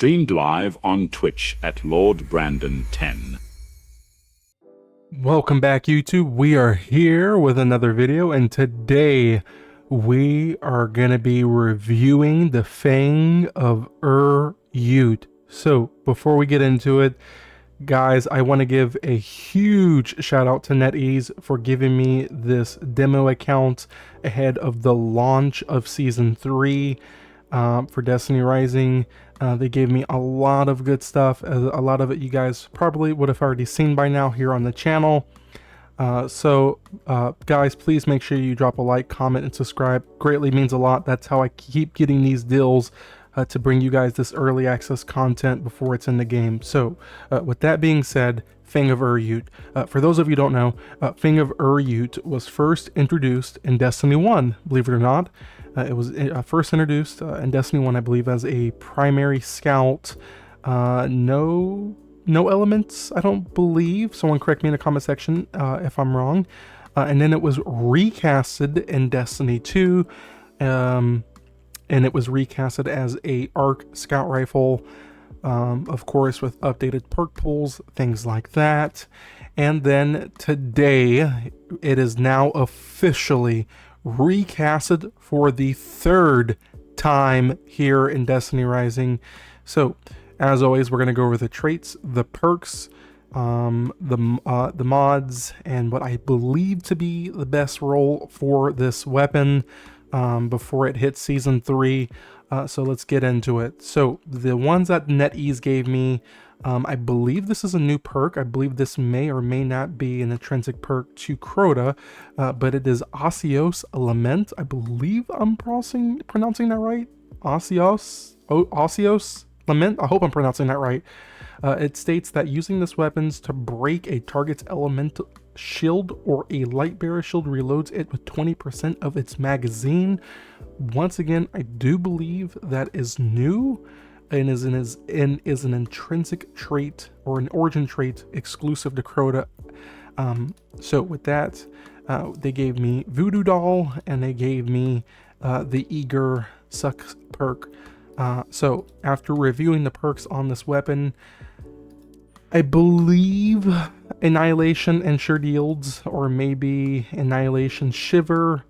Streamed live on Twitch at Lord Brandon 10. Welcome back, YouTube. We are here with another video, and today we are going to be reviewing the FANG of YUT. So before we get into it, guys, I want to give a huge shout out to NetEase for giving me this demo account ahead of the launch of Season 3 for Destiny Rising. They gave me a lot of good stuff. A lot of it you guys probably would have already seen by now here on the channel. Guys, please make sure you drop a like, comment, and subscribe. Greatly means a lot. That's how I keep getting these deals to bring you guys this early access content before it's in the game. So with that being said, FANG of YUT. For those of you who don't know, FANG of YUT was first introduced in Destiny 1, believe it or not. It was first introduced in Destiny 1, I believe, as a primary scout. No elements, I don't believe. Someone correct me in the comment section if I'm wrong. And then it was recasted in Destiny 2. And it was recasted as a ARC scout rifle. Of course, with updated perk pools, things like that. And then today, it is now officially recasted for the third time here in Destiny Rising. So as always, we're going to go over the traits, the perks, the mods, and what I believe to be the best role for this weapon before it hits Season 3. So let's get into it. So the ones that NetEase gave me, I believe this is a new perk. I believe this may or may not be an intrinsic perk to Crota, but it is Osseous Lament. I believe I'm pronouncing that right. Osseous Lament. I hope I'm pronouncing that right. It states that using this weapons to break a target's elemental shield or a light bearer shield reloads it with 20% of its magazine. Once again, I do believe that is new and is an intrinsic trait or an origin trait exclusive to Crota. So with that, they gave me Voodoo Doll and they gave me the Eager Suck perk. So after reviewing the perks on this weapon, I believe Annihilation Ensured Yields, or maybe Annihilation Shiver,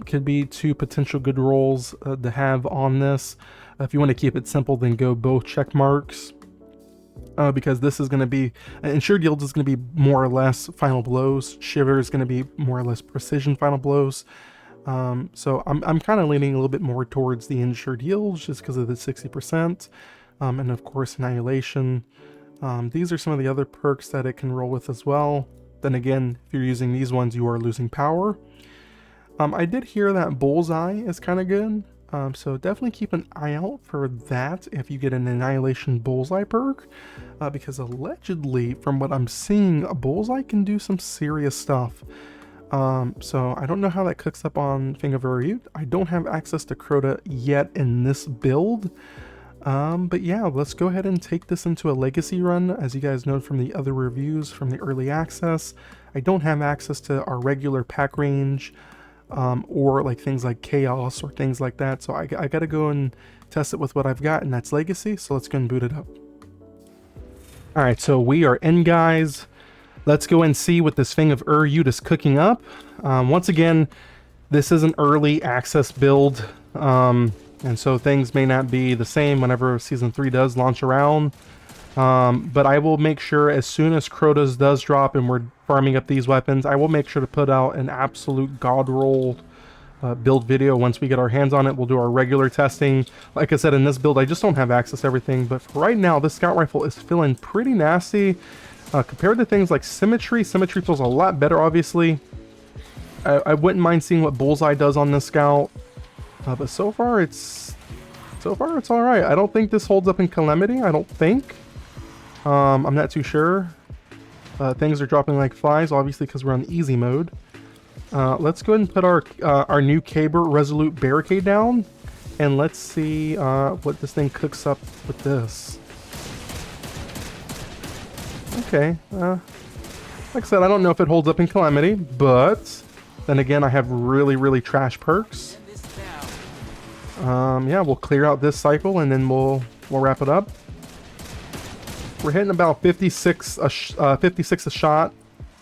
could be two potential good rolls to have on this. If you want to keep it simple, then go both check marks, because this is going to be, Ensured Yields is going to be more or less final blows. Shiver is going to be more or less precision final blows. So I'm kind of leaning a little bit more towards the Ensured Yields just because of the 60%, and of course Annihilation. These are some of the other perks that it can roll with as well. Then again, if you're using these ones, you are losing power. I did hear that Bullseye is kind of good, so definitely keep an eye out for that if you get an Annihilation Bullseye perk, because allegedly, from what I'm seeing, a Bullseye can do some serious stuff. So I don't know how that cooks up on FANG of YUT. I don't have access to Crota yet in this build. But yeah, let's go ahead and take this into a legacy run. As you guys know from the other reviews from the early access, I don't have access to our regular pack range, or like things like chaos or things like that. So I gotta go and test it with what I've got, and that's legacy. So let's go and boot it up. All right, so we are in, guys. Let's go and see what this FANG of YUT is cooking up. Once again, this is an early access build. And so things may not be the same whenever Season 3 does launch around. But I will make sure as soon as Crota's does drop and we're farming up these weapons, I will make sure to put out an absolute god roll build video once we get our hands on it. We'll do our regular testing. Like I said, in this build, I just don't have access to everything. But for right now, this scout rifle is feeling pretty nasty. Compared to things like Symmetry, Symmetry feels a lot better, obviously. I wouldn't mind seeing what Bullseye does on this scout. But so far it's all right. I don't think this holds up in Calamity. I don't think. I'm not too sure. Things are dropping like flies, obviously, because we're on easy mode. Let's go ahead and put our new Caber Resolute Barricade down, and let's see what this thing cooks up with this. Okay. Like I said, I don't know if it holds up in Calamity, but then again, I have really trash perks. Yeah, we'll clear out this cycle and then we'll we'll wrap it up. We're hitting about 56 a shot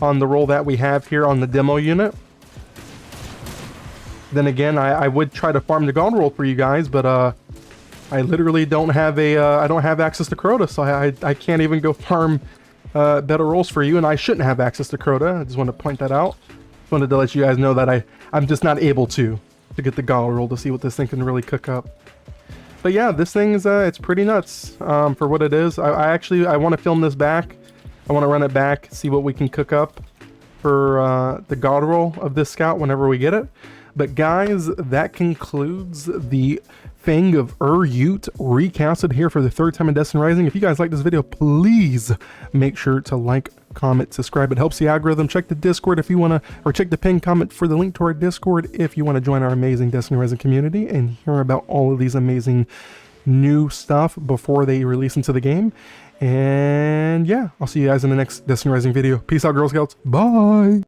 on the roll that we have here on the demo unit. Then again, I would try to farm the gold roll for you guys, but I literally don't have I don't have access to Crota, so I can't even go farm better rolls for you, and I shouldn't have access to Crota. I just want to point that out. Just wanted to let you guys know that I'm just not able to get the gold roll to see what this thing can really cook up. But yeah, this thing's it's pretty nuts for what it is. I want to film this back. I want to run it back, see what we can cook up for the gold roll of this scout whenever we get it. But guys, that concludes the FANG of YUT recasted here for the third time in Destiny Rising. If you guys like this video, please make sure to like, comment, subscribe. It helps the algorithm. Check the Discord if you want to, or check the pinned comment for the link to our Discord if you want to join our amazing Destiny Rising community and hear about all of these amazing new stuff before they release into the game. And yeah, I'll see you guys in the next Destiny Rising video. Peace out, Girl Scouts. Bye!